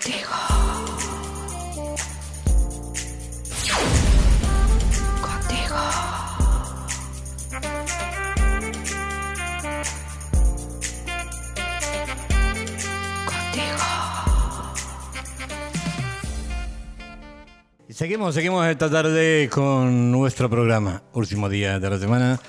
Contigo. Contigo. Contigo. Seguimos esta tarde con nuestro programa. Último día de la semana,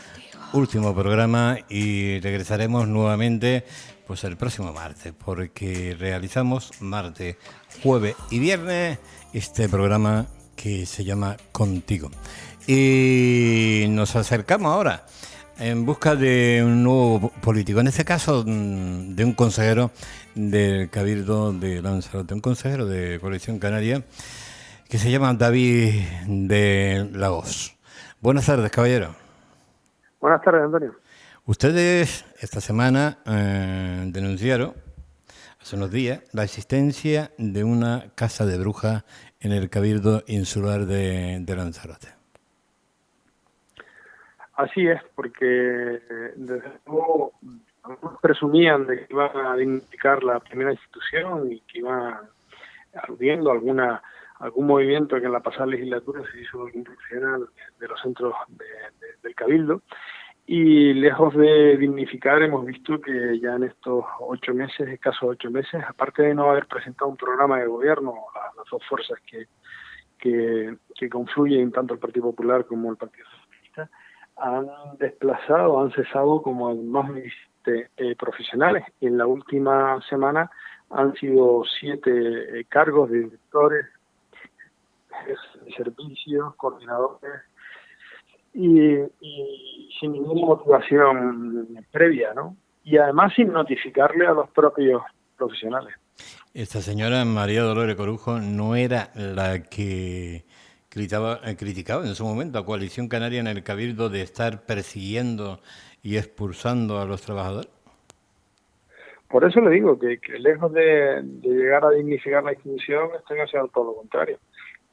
último programa, y regresaremos nuevamente pues el próximo martes, porque realizamos martes, jueves y viernes este programa que se llama Contigo. Y nos acercamos ahora en busca de un nuevo político, en este caso de un consejero del Cabildo de Lanzarote, un consejero de Coalición Canaria, que se llama David de la Hoz. Buenas tardes, caballero. Buenas tardes, Antonio. Ustedes esta semana denunciaron, hace unos días, la existencia de una casa de brujas en el Cabildo Insular de Lanzarote. Así es, porque desde luego algunos presumían de que iban a dignificar la primera institución y que iban aludiendo a algún movimiento que en la pasada legislatura se hizo institucional de los centros del Cabildo. Y lejos de dignificar, hemos visto que ya en estos 8 meses, escasos 8 meses, aparte de no haber presentado un programa de gobierno, las dos fuerzas que confluyen, tanto el Partido Popular como el Partido Socialista, han desplazado, han cesado como más de profesionales. En la última semana han sido 7 cargos de directores, jefes de servicios, coordinadores, y sin ninguna motivación previa, ¿no? Y además sin notificarle a los propios profesionales. Esta señora María Dolores Corujo no era la que criticaba en su momento a Coalición Canaria en el Cabildo de estar persiguiendo y expulsando a los trabajadores. Por eso le digo que lejos de llegar a dignificar la institución, están haciendo todo lo contrario.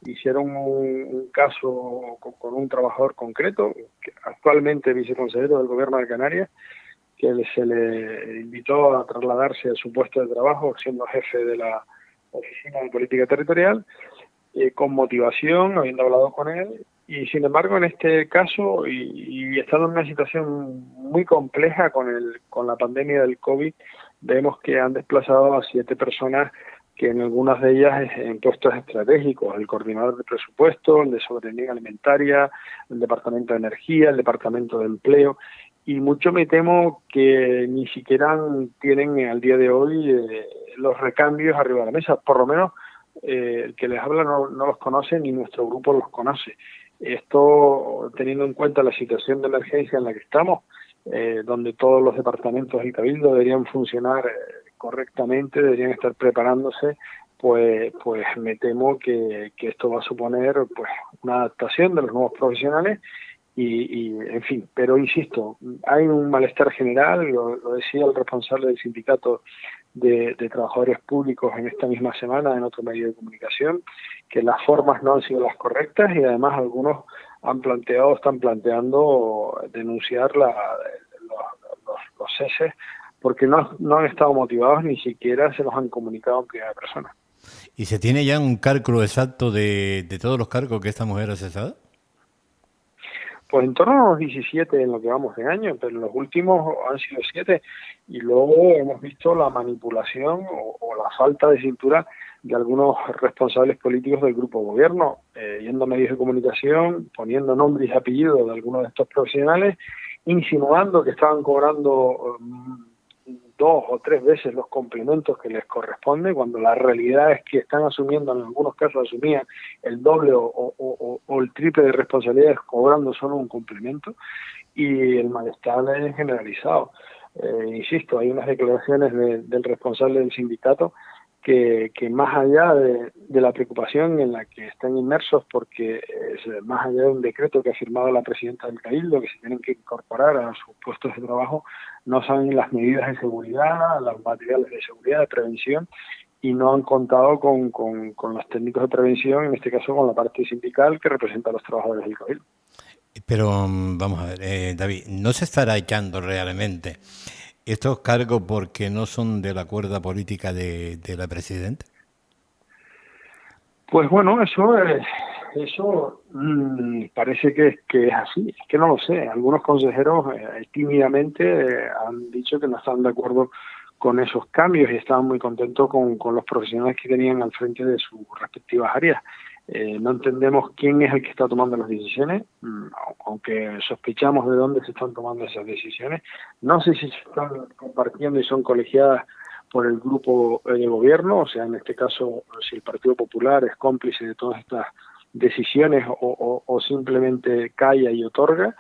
Hicieron un caso con un trabajador concreto, que actualmente viceconsejero del Gobierno de Canarias, que se le invitó a trasladarse a su puesto de trabajo, siendo jefe de la Oficina de Política Territorial, con motivación, habiendo hablado con él, y sin embargo en este caso, y estando en una situación muy compleja con la pandemia del COVID, vemos que han desplazado a 7 personas, que en algunas de ellas en puestos estratégicos, el coordinador de presupuesto, el de soberanía alimentaria, el departamento de energía, el departamento de empleo, y mucho me temo que ni siquiera tienen al día de hoy los recambios arriba de la mesa. Por lo menos el que les habla no los conoce, ni nuestro grupo los conoce. Esto teniendo en cuenta la situación de emergencia en la que estamos, donde todos los departamentos del Cabildo deberían funcionar correctamente, deberían estar preparándose, pues me temo que esto va a suponer pues una adaptación de los nuevos profesionales y en fin, pero insisto, hay un malestar general, lo decía el responsable del sindicato de trabajadores públicos en esta misma semana en otro medio de comunicación, que las formas no han sido las correctas y además algunos están planteando denunciar los ceses porque no han estado motivados, ni siquiera se los han comunicado en primera persona. ¿Y se tiene ya un cálculo exacto de todos los cargos que esta mujer ha cesado? Pues en torno a los 17 en lo que vamos de año, pero en los últimos han sido 7, y luego hemos visto la manipulación o la falta de cintura de algunos responsables políticos del grupo gobierno, yendo a medios de comunicación, poniendo nombres y apellidos de algunos de estos profesionales, insinuando que estaban cobrando 2 o 3 veces los complementos que les corresponde, cuando la realidad es que están asumiendo, en algunos casos asumían el doble o el triple de responsabilidades cobrando solo un complemento, y el malestar es generalizado. Insisto, hay unas declaraciones del responsable del sindicato que más allá de la preocupación en la que están inmersos, porque más allá de un decreto que ha firmado la presidenta del Cabildo, que se tienen que incorporar a sus puestos de trabajo, no saben las medidas de seguridad, los materiales de seguridad, de prevención, y no han contado con los técnicos de prevención, en este caso con la parte sindical que representa a los trabajadores del Cabildo. Pero vamos a ver, David, ¿no se estará echando realmente estos cargos porque no son de la cuerda política de la presidenta? Pues bueno, parece que es así. Es que no lo sé. Algunos consejeros tímidamente han dicho que no están de acuerdo con esos cambios y estaban muy contentos con los profesionales que tenían al frente de sus respectivas áreas. No entendemos quién es el que está tomando las decisiones, aunque sospechamos de dónde se están tomando esas decisiones. No sé si se están compartiendo y son colegiadas por el grupo de gobierno, o sea, en este caso, si el Partido Popular es cómplice de todas estas decisiones o simplemente calla y otorga,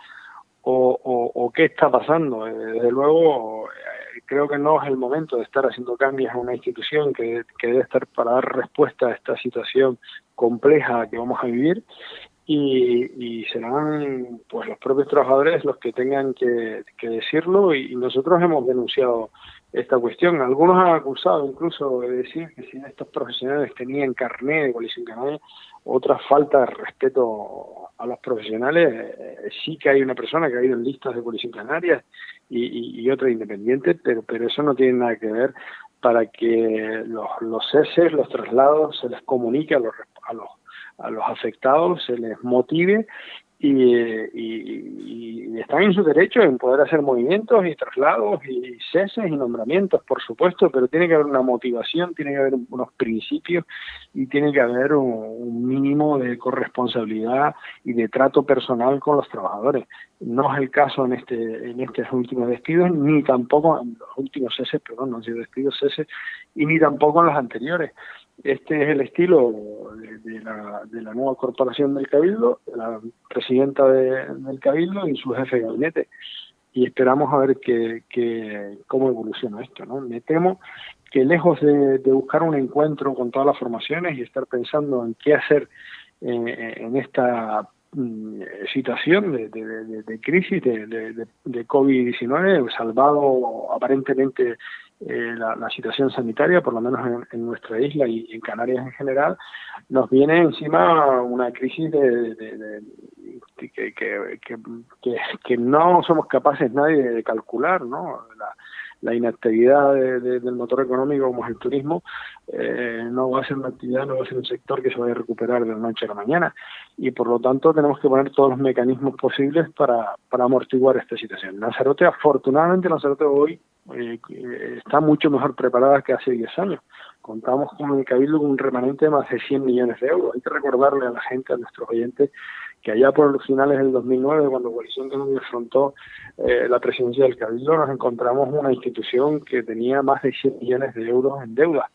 o qué está pasando. Desde luego, creo que no es el momento de estar haciendo cambios en una institución que debe estar para dar respuesta a esta situación compleja que vamos a vivir, y serán pues los propios trabajadores los que tengan que decirlo, y nosotros hemos denunciado esta cuestión. Algunos han acusado incluso de decir que si estos profesionales tenían carné de Coalición Canaria, otra falta de respeto a los profesionales. Sí que hay una persona que ha ido en listas de Coalición Canaria y otra independiente, pero eso no tiene nada que ver para que los ceses, los traslados, se les comunique a los afectados, se les motive y están en su derecho en poder hacer movimientos y traslados y ceses y nombramientos, por supuesto, pero tiene que haber una motivación, tiene que haber unos principios y tiene que haber un mínimo de corresponsabilidad y de trato personal con los trabajadores. No es el caso en estos últimos despidos, ni tampoco en los últimos ceses, perdón, no han sido despidos, ceses, y ni tampoco en los anteriores. Este es el estilo de la nueva corporación del Cabildo, de la presidenta del Cabildo y su jefe de gabinete. Y esperamos a ver cómo evoluciona esto, ¿no? Me temo que lejos de buscar un encuentro con todas las formaciones y estar pensando en qué hacer en esta situación de crisis de COVID-19, salvado aparentemente la situación sanitaria, por lo menos en nuestra isla y en Canarias en general, nos viene encima una crisis que no somos capaces nadie de calcular, ¿no? La inactividad del motor económico como es el turismo no va a ser una actividad, no va a ser un sector que se vaya a recuperar de la noche a la mañana, y por lo tanto tenemos que poner todos los mecanismos posibles para amortiguar esta situación. Afortunadamente Lanzarote hoy está mucho mejor preparada que hace 10 años. Contamos con el Cabildo con un remanente de más de 100 millones de euros. Hay que recordarle a la gente, a nuestros oyentes, que allá por los finales del 2009, cuando Coalición Canaria afrontó la presidencia del Cabildo, nos encontramos una institución que tenía más de 100 millones de euros en deuda,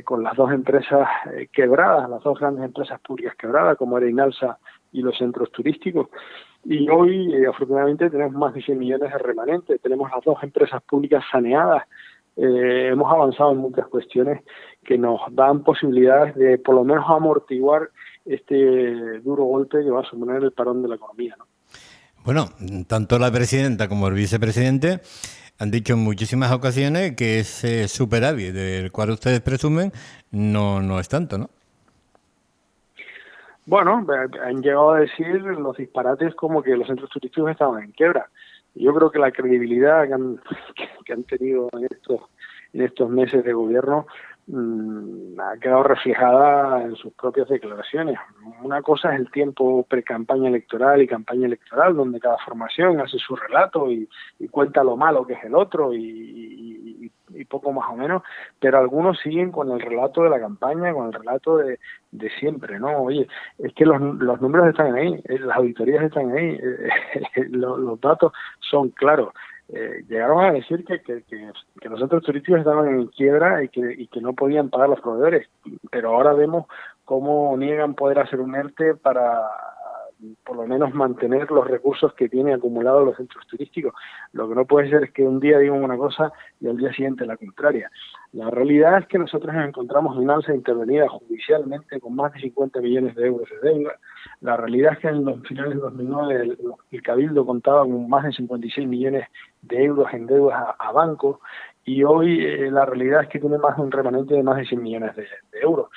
con las dos empresas quebradas, las dos grandes empresas públicas quebradas, como era Inalsa y los centros turísticos. Y hoy, afortunadamente, tenemos más de 100 millones de remanentes, tenemos las dos empresas públicas saneadas. Hemos avanzado en muchas cuestiones que nos dan posibilidades de por lo menos amortiguar este duro golpe que va a suponer el parón de la economía, ¿no? Bueno, tanto la presidenta como el vicepresidente han dicho en muchísimas ocasiones que ese superávit del cual ustedes presumen no es tanto, ¿no? Bueno, han llegado a decir los disparates como que los centros turísticos estaban en quiebra. Yo creo que la credibilidad que han tenido en estos meses de gobierno ha quedado reflejada en sus propias declaraciones. Una cosa es el tiempo pre-campaña electoral y campaña electoral, donde cada formación hace su relato y cuenta lo malo que es el otro y poco más o menos, pero algunos siguen con el relato de la campaña, con el relato de siempre, ¿no? Oye, es que los números están ahí, las auditorías están ahí, los datos son claros. Llegaron a decir que los centros turísticos estaban en quiebra y que no podían pagar los proveedores, pero ahora vemos cómo niegan poder hacer un ERTE para por lo menos mantener los recursos que tienen acumulados los centros turísticos. Lo que no puede ser es que un día digan una cosa y al día siguiente la contraria. La realidad es que nosotros nos encontramos en una alza intervenida judicialmente con más de 50 millones de euros de deuda. La realidad es que en los finales de 2009 el Cabildo contaba con más de 56 millones de euros en deudas a bancos, y hoy la realidad es que tiene más de un remanente de más de 100 millones de euros.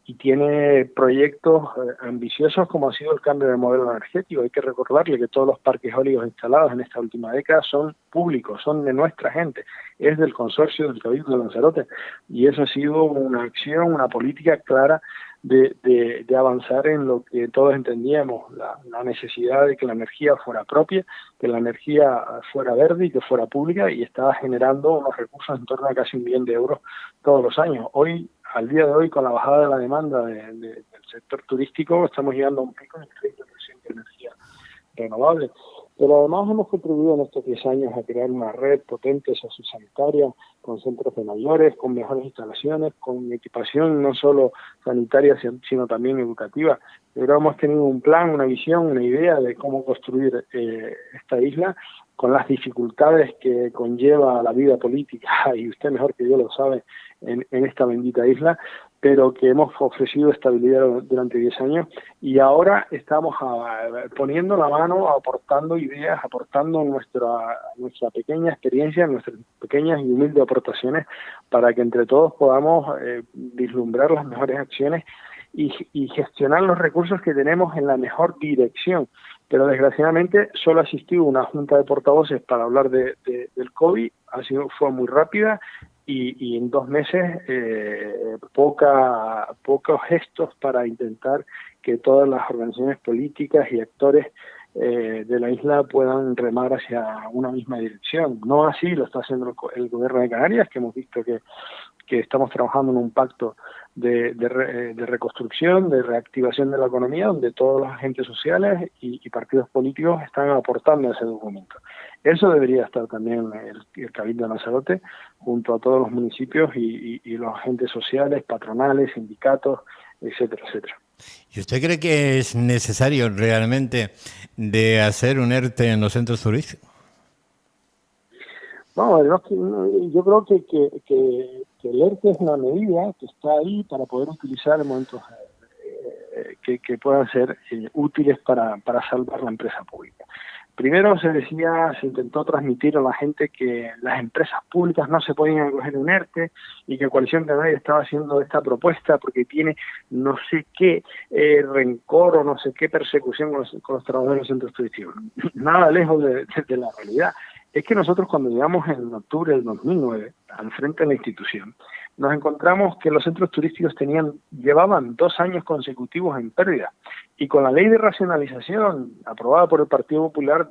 y tiene proyectos ambiciosos como ha sido el cambio de modelo energético. Hay que recordarle que todos los parques eólicos instalados en esta última década son públicos, son de nuestra gente, es del consorcio del Cabildo de Lanzarote, y eso ha sido una acción, una política clara de avanzar en lo que todos entendíamos, la necesidad de que la energía fuera propia, que la energía fuera verde y que fuera pública, y estaba generando unos recursos en torno a casi 1 billón de euros todos los años. Hoy, al día de hoy, con la bajada de la demanda del sector turístico, estamos llegando a un pico de 30% de energía renovable. Pero además hemos contribuido en estos 10 años a crear una red potente sociosanitaria, con centros de mayores, con mejores instalaciones, con equipación no solo sanitaria, sino también educativa. Pero hemos tenido un plan, una visión, una idea de cómo construir esta isla, con las dificultades que conlleva la vida política, y usted mejor que yo lo sabe, en esta bendita isla, pero que hemos ofrecido estabilidad durante 10 años, y ahora estamos poniendo la mano, aportando ideas, aportando nuestra pequeña experiencia, nuestras pequeñas y humildes aportaciones, para que entre todos podamos vislumbrar las mejores acciones y gestionar los recursos que tenemos en la mejor dirección. Pero desgraciadamente solo asistió una junta de portavoces para hablar del COVID, fue muy rápida, y en 2 meses pocos gestos para intentar que todas las organizaciones políticas y actores de la isla puedan remar hacia una misma dirección. No así lo está haciendo el gobierno de Canarias, que hemos visto que estamos trabajando en un pacto de reconstrucción, de reactivación de la economía, donde todos los agentes sociales y partidos políticos están aportando a ese documento. Eso debería estar también el Cabildo de Lanzarote, junto a todos los municipios y los agentes sociales, patronales, sindicatos, etcétera, etcétera. ¿Y usted cree que es necesario realmente de hacer un ERTE en los centros turísticos? Bueno, yo creo que el ERTE es una medida que está ahí para poder utilizar en momentos que puedan ser útiles para salvar la empresa pública. Primero se intentó transmitir a la gente que las empresas públicas no se podían acoger un ERTE, y que Coalición Canaria estaba haciendo esta propuesta porque tiene no sé qué rencor o no sé qué persecución con los trabajadores de los centros turísticos. Nada lejos de la realidad. Es que nosotros, cuando llegamos en octubre del 2009 al frente de la institución, nos encontramos que los centros turísticos llevaban 2 años consecutivos en pérdida, y con la ley de racionalización aprobada por el Partido Popular,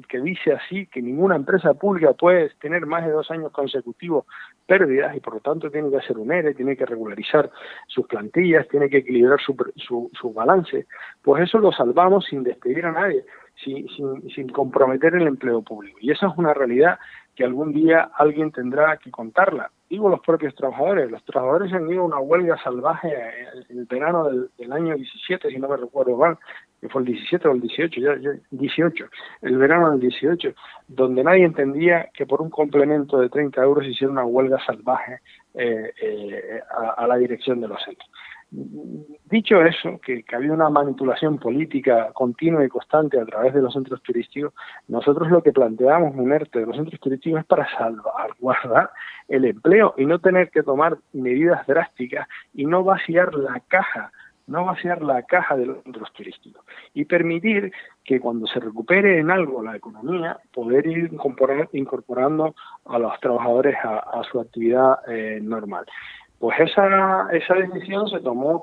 que dice así que ninguna empresa pública puede tener más de 2 años consecutivos pérdidas, y por lo tanto tiene que hacer un ERE, tiene que regularizar sus plantillas, tiene que equilibrar su balance, pues eso lo salvamos sin despedir a nadie, sin comprometer el empleo público. Y esa es una realidad que algún día alguien tendrá que contarla. Digo, los propios trabajadores. Los trabajadores han ido a una huelga salvaje en el verano del año 17, si no me recuerdo mal, que fue el 17 o el 18, 18, el verano del 18, donde nadie entendía que por un complemento de 30 euros hiciera una huelga salvaje a la dirección de los centros. Dicho eso, que había una manipulación política continua y constante a través de los centros turísticos, nosotros lo que planteamos un ERTE de los centros turísticos es para salvaguardar el empleo y no tener que tomar medidas drásticas y no vaciar la caja de los centros turísticos, y permitir que cuando se recupere en algo la economía, poder ir incorporando a los trabajadores a su actividad normal. Pues esa decisión se tomó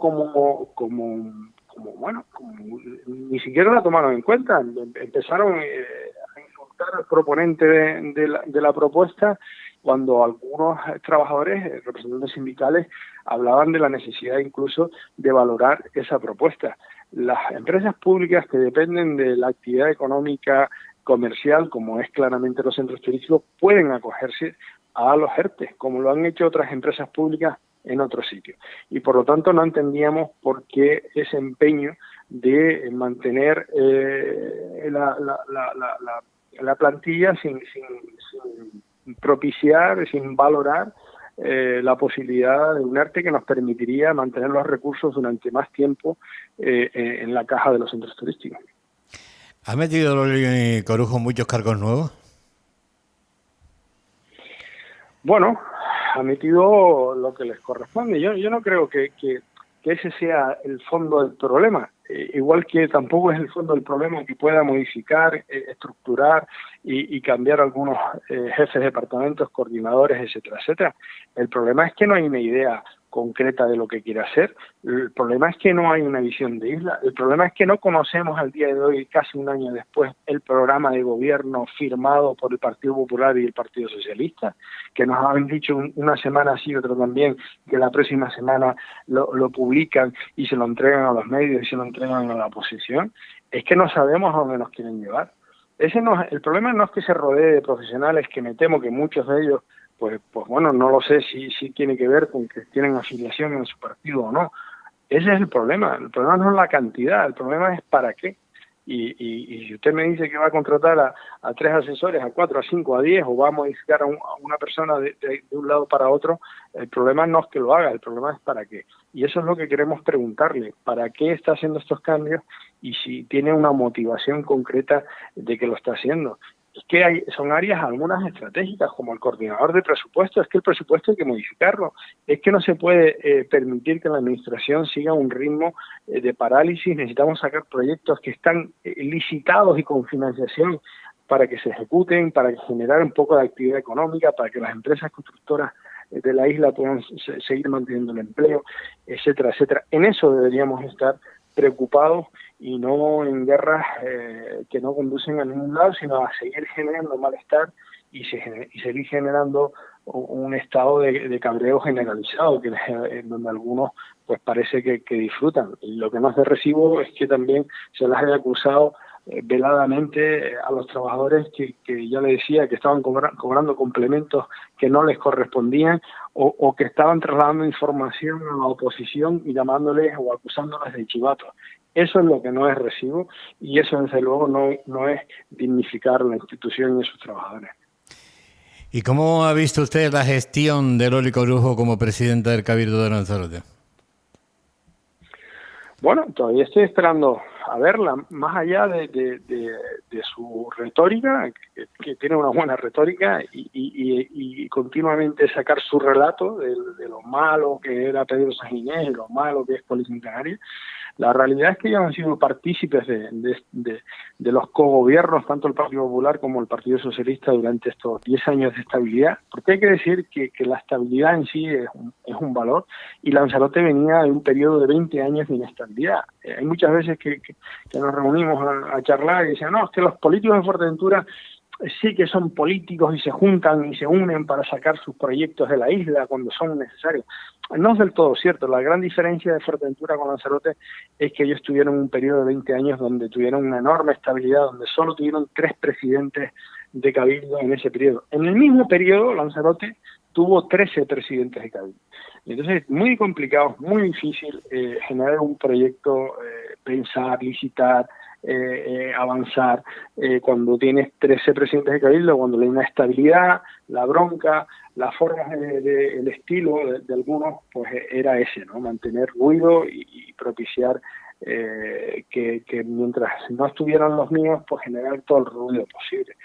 ni siquiera la tomaron en cuenta. Empezaron a insultar al proponente de la propuesta, cuando algunos trabajadores, representantes sindicales, hablaban de la necesidad incluso de valorar esa propuesta. Las empresas públicas que dependen de la actividad económica comercial, como es claramente los centros turísticos, pueden acogerse a los ERTE, como lo han hecho otras empresas públicas en otros sitios. Y por lo tanto no entendíamos por qué ese empeño de mantener la plantilla sin propiciar, sin valorar la posibilidad de un ERTE que nos permitiría mantener los recursos durante más tiempo en la caja de los centros turísticos. ¿Ha metido Loli Corujo muchos cargos nuevos? Bueno, ha metido lo que les corresponde. Yo no creo que que ese sea el fondo del problema. Igual que tampoco es el fondo del problema que pueda modificar, estructurar y cambiar algunos jefes de departamentos, coordinadores, etcétera, etcétera. El problema es que no hay una idea concreta de lo que quiere hacer. El problema es que no hay una visión de isla. El problema es que no conocemos al día de hoy, casi un año después, el programa de gobierno firmado por el Partido Popular y el Partido Socialista, que nos han dicho una semana sí, otra también, que la próxima semana lo publican y se lo entregan a los medios y se lo entregan a la oposición. Es que no sabemos a dónde nos quieren llevar. El problema no es que se rodee de profesionales, que me temo que muchos de ellos pues bueno, no lo sé si tiene que ver con que tienen afiliación en su partido o no. Ese es el problema no es la cantidad, el problema es para qué. Y si usted me dice que va a contratar a 3 asesores, a 4, a 5, a 10, o va a modificar a una persona de un lado para otro, el problema no es que lo haga, el problema es para qué. Y eso es lo que queremos preguntarle, ¿para qué está haciendo estos cambios? Y si tiene una motivación concreta de que lo está haciendo. Es que son áreas algunas estratégicas, como el coordinador de presupuesto. Es que el presupuesto hay que modificarlo. Es que no se puede permitir que la administración siga un ritmo de parálisis. Necesitamos sacar proyectos que están licitados y con financiación para que se ejecuten, para generar un poco de actividad económica, para que las empresas constructoras de la isla puedan seguir manteniendo el empleo, etcétera, etcétera. En eso deberíamos estar preocupados y no en guerras que no conducen a ningún lado, sino a seguir generando malestar y seguir generando un estado de cabreo generalizado, en donde algunos pues parece que disfrutan. Y lo que no es de recibo es que también se les haya acusado veladamente a los trabajadores que ya le decía que estaban cobrando complementos que no les correspondían o que estaban trasladando información a la oposición y llamándoles o acusándoles de chivatos. Eso es lo que no es recibo y eso desde luego no es dignificar la institución y a sus trabajadores. ¿Y cómo ha visto usted la gestión de Loli Corujo como presidenta del Cabildo de Lanzarote? Bueno, todavía estoy esperando a verla, más allá de su retórica, que tiene una buena retórica, y continuamente sacar su relato de lo malo que era Pedro Saginés y lo malo que es Coalición Canaria. La realidad es que ellos han sido partícipes de los cogobiernos, tanto el Partido Popular como el Partido Socialista, durante estos 10 años de estabilidad, porque hay que decir que la estabilidad en sí es un valor, y Lanzarote venía de un periodo de 20 años de inestabilidad. Hay muchas veces que nos reunimos a charlar y dicen, no, es que los políticos de Fuerteventura sí que son políticos y se juntan y se unen para sacar sus proyectos de la isla cuando son necesarios. No es del todo cierto. La gran diferencia de Fuerteventura con Lanzarote es que ellos tuvieron un periodo de 20 años donde tuvieron una enorme estabilidad, donde solo tuvieron 3 presidentes de Cabildo en ese periodo. En el mismo periodo, Lanzarote tuvo 13 presidentes de Cabildo. Entonces es muy complicado, muy difícil generar un proyecto, pensar, licitar, avanzar cuando tienes 13 presidentes de Cabildo, cuando la inestabilidad, la bronca, la forma el estilo de algunos, pues era ese, ¿no? Mantener ruido y propiciar que mientras no estuvieran los míos, pues generar todo el ruido posible.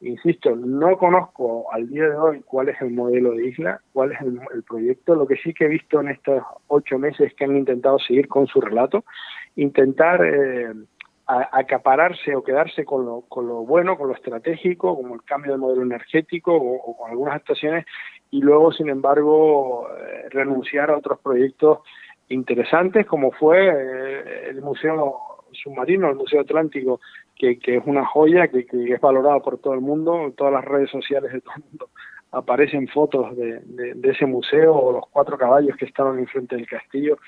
Insisto, no conozco al día de hoy cuál es el modelo de isla, cuál es el proyecto. Lo que sí que he visto en estos 8 meses es que han intentado seguir con su relato, intentar acapararse o quedarse con lo bueno, con lo estratégico, como el cambio de modelo energético o con algunas actuaciones, y luego, sin embargo, renunciar a otros proyectos interesantes, como fue el Museo Submarino, el Museo Atlántico, que es una joya, que es valorado por todo el mundo. En todas las redes sociales de todo el mundo aparecen fotos de ese museo, o los 4 caballos que estaban enfrente del castillo.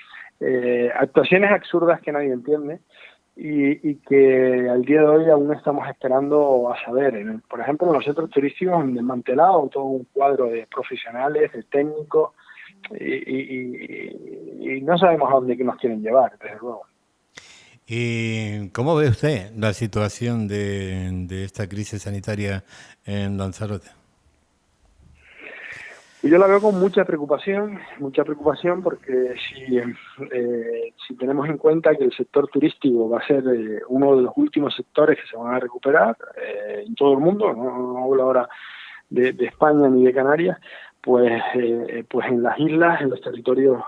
Actuaciones absurdas que nadie entiende y que al día de hoy aún estamos esperando a saber. Por ejemplo, en los centros turísticos han desmantelado todo un cuadro de profesionales, de técnicos, y no sabemos a dónde nos quieren llevar, desde luego. ¿Y cómo ve usted la situación de esta crisis sanitaria en Lanzarote? Yo la veo con mucha preocupación porque si tenemos en cuenta que el sector turístico va a ser uno de los últimos sectores que se van a recuperar en todo el mundo, no hablo ahora de España ni de Canarias, pues en las islas, en los territorios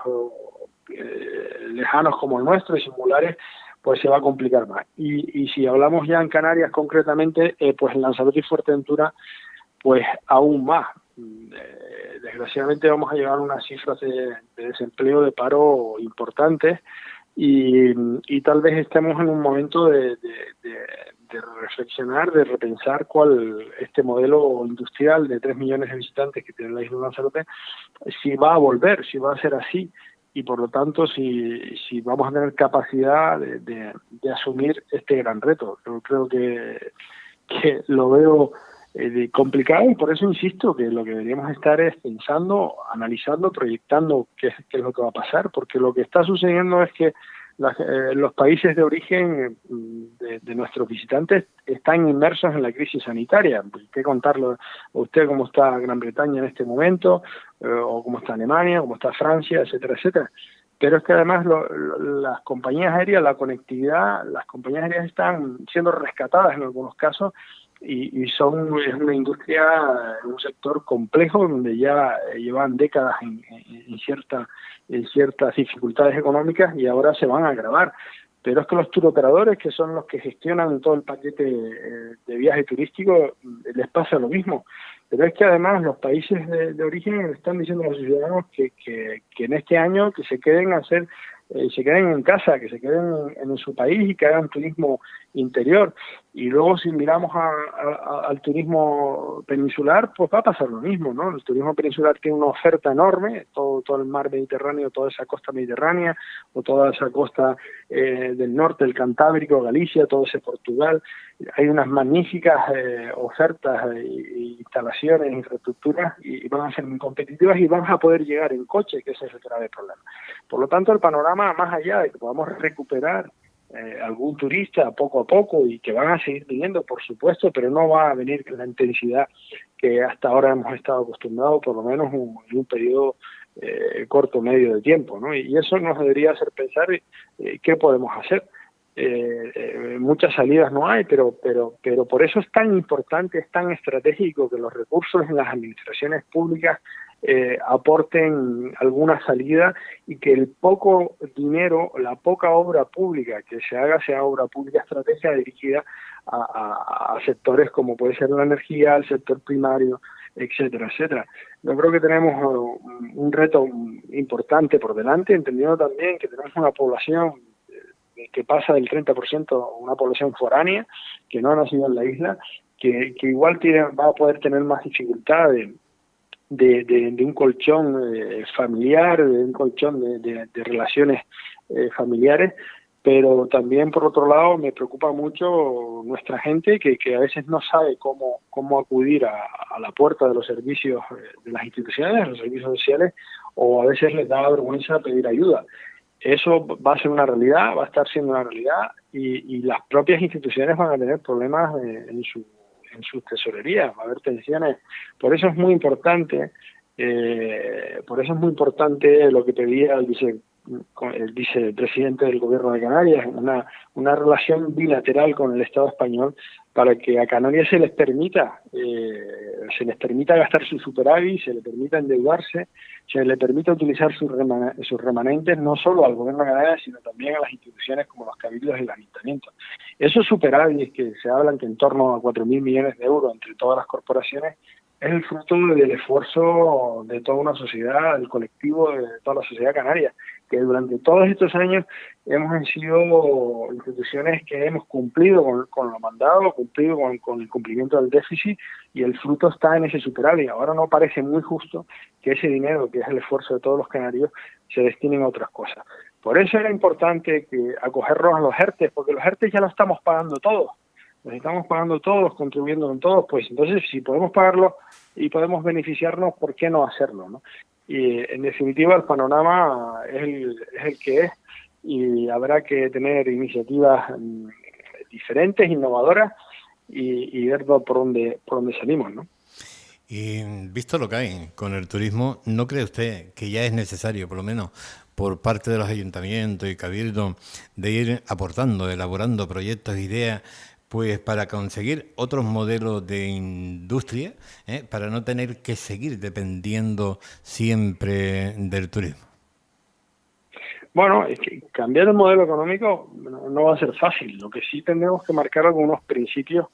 lejanos como el nuestro y singulares, pues se va a complicar más. Y si hablamos ya en Canarias concretamente, pues en Lanzarote y Fuerteventura, pues aún más. Desgraciadamente vamos a llegar a unas cifras de desempleo, de paro importantes, y tal vez estemos en un momento de reflexionar, de repensar cuál este modelo industrial de 3 millones de visitantes que tiene la isla de Lanzarote, si va a volver, si va a ser así, y por lo tanto si vamos a tener capacidad de asumir este gran reto. Yo creo que lo veo complicado, y por eso insisto que lo que deberíamos estar es pensando, analizando, proyectando qué es lo que va a pasar, porque lo que está sucediendo es que los países de origen de nuestros visitantes están inmersos en la crisis sanitaria. ¿Por qué contarlo a usted cómo está Gran Bretaña en este momento, o cómo está Alemania, cómo está Francia, etcétera, etcétera? Pero es que además las compañías aéreas, la conectividad, las compañías aéreas están siendo rescatadas en algunos casos, y es una industria, un sector complejo donde ya llevan décadas en ciertas dificultades económicas, y ahora se van a agravar. Pero es que los turoperadores, que son los que gestionan todo el paquete de viaje turístico, les pasa lo mismo. Pero es que además los países de origen están diciendo a los ciudadanos que en este año que se queden se queden en casa, que se queden en su país y que hagan turismo interior. Y luego si miramos al turismo peninsular, pues va a pasar lo mismo, ¿no? El turismo peninsular tiene una oferta enorme, todo el mar Mediterráneo, toda esa costa mediterránea, o toda esa costa del norte, el Cantábrico, Galicia, todo ese Portugal. Hay unas magníficas ofertas e instalaciones, infraestructuras, y van a ser muy competitivas, y van a poder llegar en coche, que ese es el grave problema. Por lo tanto, el panorama, más allá de que podamos recuperar algún turista poco a poco, y que van a seguir viniendo, por supuesto, pero no va a venir con la intensidad que hasta ahora hemos estado acostumbrados, por lo menos en un periodo corto, medio de tiempo, ¿no? Y eso nos debería hacer pensar qué podemos hacer. Muchas salidas no hay, pero por eso es tan importante, es tan estratégico que los recursos en las administraciones públicas aporten alguna salida, y que el poco dinero, la poca obra pública que se haga, sea obra pública estratégica dirigida a sectores como puede ser la energía, el sector primario, etcétera, etcétera. Yo creo que tenemos un reto importante por delante, entendiendo también que tenemos una población que pasa del 30%, una población foránea que no ha nacido en la isla, que igual va a poder tener más dificultades de un colchón familiar, de un colchón de relaciones familiares. Pero también, por otro lado, me preocupa mucho nuestra gente que a veces no sabe cómo acudir a la puerta de los servicios de las instituciones, de los servicios sociales, o a veces les da vergüenza pedir ayuda. Eso va a ser una realidad, va a estar siendo una realidad, y las propias instituciones van a tener problemas en sus tesorerías, va a haber tensiones. Por eso es muy importante, lo que pedía el vicepresidente del Gobierno de Canarias, una relación bilateral con el Estado español, para que a Canarias se les permita gastar su superávit, se le permita endeudarse, se le permita utilizar sus remanentes, no solo al Gobierno de Canarias, sino también a las instituciones como los cabildos y el ayuntamiento. Esos superávits que se hablan, que en torno a 4.000 millones de euros entre todas las corporaciones, es el fruto del esfuerzo de toda una sociedad, del colectivo de toda la sociedad canaria, que durante todos estos años hemos sido instituciones que hemos cumplido con lo mandado, cumplido con el cumplimiento del déficit, y el fruto está en ese superávit. Ahora no parece muy justo que ese dinero, que es el esfuerzo de todos los canarios, se destinen a otras cosas. Por eso era importante que acogernos a los ERTE, porque los ERTE ya lo estamos pagando todos. Los estamos pagando todos, contribuyendo con todos, pues entonces si podemos pagarlo y podemos beneficiarnos, ¿por qué no hacerlo, no? Y en definitiva el panorama es el que es, y habrá que tener iniciativas diferentes, innovadoras, y ver por dónde salimos, ¿no? Y visto lo que hay con el turismo, ¿no cree usted que ya es necesario, por lo menos por parte de los ayuntamientos y cabildos, de ir aportando, elaborando proyectos, ideas, pues para conseguir otros modelos de industria, para no tener que seguir dependiendo siempre del turismo? Bueno, es que cambiar el modelo económico no va a ser fácil. Lo que sí tendremos que marcar algunos principios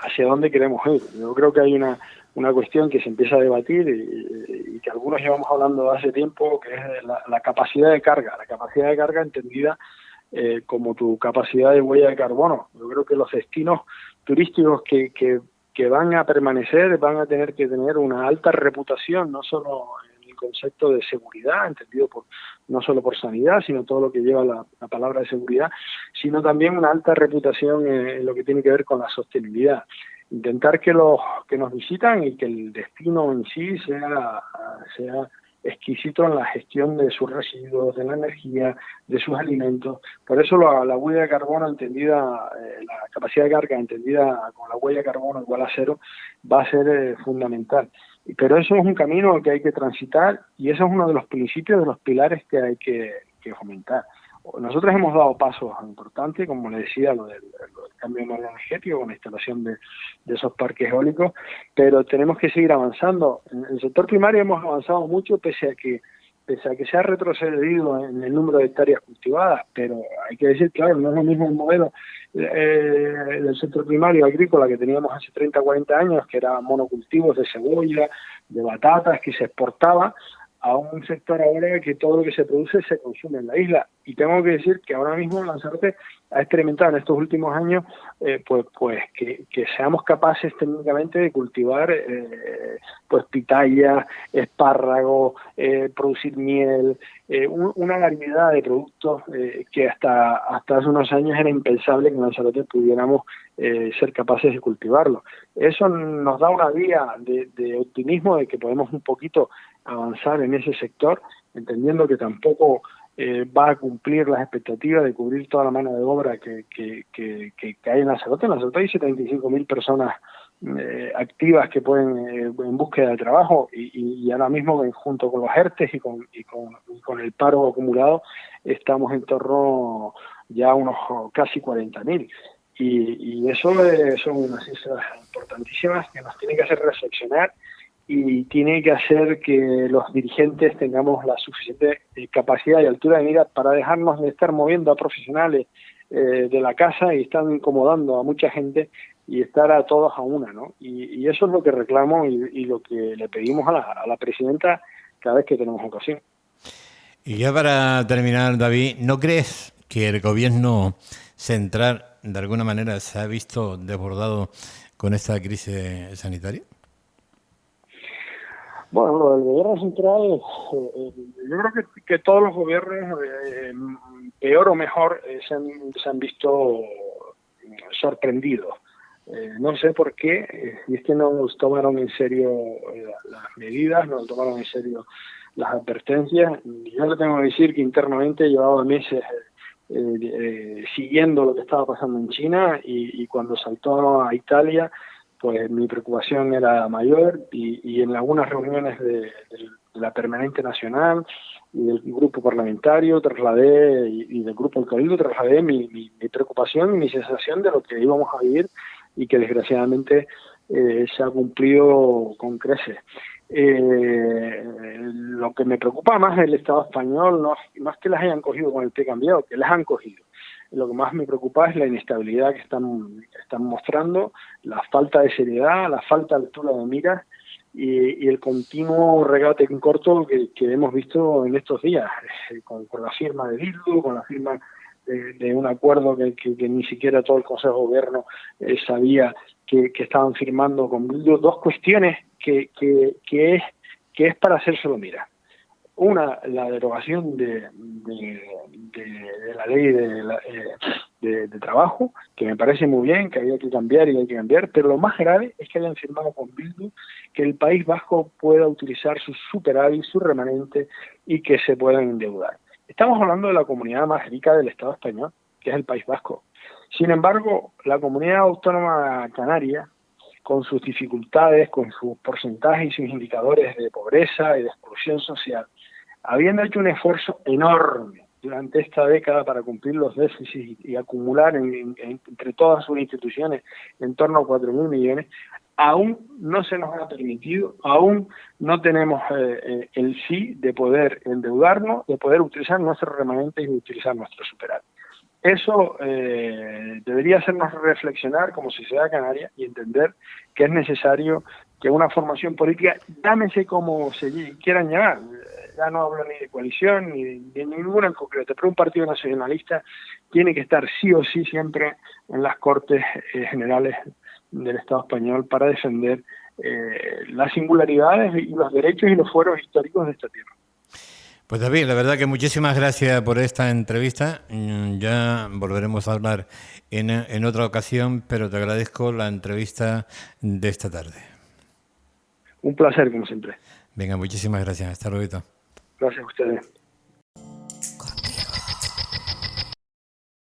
hacia dónde queremos ir. Yo creo que hay una cuestión que se empieza a debatir y que algunos llevamos hablando hace tiempo, que es la capacidad de carga. La capacidad de carga entendida como tu capacidad de huella de carbono. Yo creo que los destinos turísticos que van a permanecer van a tener que tener una alta reputación, no solo en el concepto de seguridad, entendido no solo por sanidad, sino todo lo que lleva la palabra de seguridad, sino también una alta reputación en lo que tiene que ver con la sostenibilidad. Intentar que los que nos visitan y que el destino en sí sea exquisito en la gestión de sus residuos, de la energía, de sus alimentos. Por eso la huella de carbono entendida, la capacidad de carga entendida con la huella de carbono igual a cero, va a ser fundamental. Pero eso es un camino que hay que transitar y eso es uno de los principios, de los pilares que hay que fomentar. Nosotros hemos dado pasos importantes, como le decía, lo del cambio de modelo energético con la instalación de esos parques eólicos, pero tenemos que seguir avanzando. En el sector primario hemos avanzado mucho pese a que se ha retrocedido en el número de hectáreas cultivadas, pero hay que decir, claro, no es lo mismo el modelo del sector primario agrícola que teníamos hace 30 o 40 años, que era monocultivos de cebolla, de batatas, que se exportaba, a un sector ahora que todo lo que se produce se consume en la isla. Y tengo que decir que ahora mismo Lanzarote ha experimentado en estos últimos años pues que seamos capaces técnicamente de cultivar pues pitaya, espárrago, producir miel, una variedad de productos que hasta hace unos años era impensable que en Lanzarote pudiéramos ser capaces de cultivarlo. Eso nos da una vía de optimismo de que podemos un poquito avanzar en ese sector, entendiendo que tampoco va a cumplir las expectativas de cubrir toda la mano de obra que hay en Lanzarote. En Lanzarote hay 75.000 personas activas que pueden en búsqueda de trabajo y ahora mismo junto con los ERTES y con el paro acumulado estamos en torno ya a unos casi 40.000. Y eso son unas cifras importantísimas que nos tienen que hacer reflexionar y tiene que hacer que los dirigentes tengamos la suficiente capacidad y altura de mira para dejarnos de estar moviendo a profesionales de la casa y estar incomodando a mucha gente y estar a todos a una, ¿no? Y eso es lo que reclamo y lo que le pedimos a la presidenta cada vez que tenemos ocasión. Y ya para terminar, David, ¿no crees que el gobierno central de alguna manera se ha visto desbordado con esta crisis sanitaria? Bueno, lo del gobierno central, yo creo que todos los gobiernos, peor o mejor, se han visto sorprendidos. No sé por qué, y es que no tomaron en serio las medidas, no tomaron en serio las advertencias. Yo le tengo que decir que internamente llevaba meses siguiendo lo que estaba pasando en China y cuando saltó a Italia, pues mi preocupación era mayor y en algunas reuniones de la Permanente Nacional y del grupo parlamentario y del grupo del Cabildo trasladé mi preocupación y mi sensación de lo que íbamos a vivir y que desgraciadamente se ha cumplido con creces. Lo que me preocupa más del Estado español no es que las hayan cogido con el pie cambiado, que las han cogido. Lo que más me preocupa es la inestabilidad que están mostrando, la falta de seriedad, la falta de altura de miras y el continuo regate en corto que hemos visto en estos días, con la firma de Bildu, con la firma de un acuerdo que ni siquiera todo el Consejo de Gobierno sabía que estaban firmando con Bildu, dos cuestiones que es para hacérselo mirar. Una, la derogación de la ley de trabajo, que me parece muy bien, que hay que cambiar, pero lo más grave es que hayan firmado con Bildu que el País Vasco pueda utilizar su superávit, su remanente y que se puedan endeudar. Estamos hablando de la comunidad más rica del Estado español, que es el País Vasco. Sin embargo, la comunidad autónoma canaria, con sus dificultades, con sus porcentajes y sus indicadores de pobreza y de exclusión social, habiendo hecho un esfuerzo enorme durante esta década para cumplir los déficits y acumular entre todas sus instituciones en torno a 4.000 millones, aún no se nos ha permitido, aún no tenemos el sí de poder endeudarnos, de poder utilizar nuestros remanentes y utilizar nuestro superávit. Eso debería hacernos reflexionar como sociedad canaria y entender que es necesario que una formación política, llámese como se quieran llamar, ya no hablo ni de coalición ni de ninguna en concreto, pero un partido nacionalista tiene que estar sí o sí siempre en las Cortes Generales del Estado español para defender las singularidades y los derechos y los fueros históricos de esta tierra. Pues David, la verdad que muchísimas gracias por esta entrevista. Ya volveremos a hablar en otra ocasión, pero te agradezco la entrevista de esta tarde. Un placer, como siempre. Venga, muchísimas gracias. Hasta luego. Gracias a ustedes.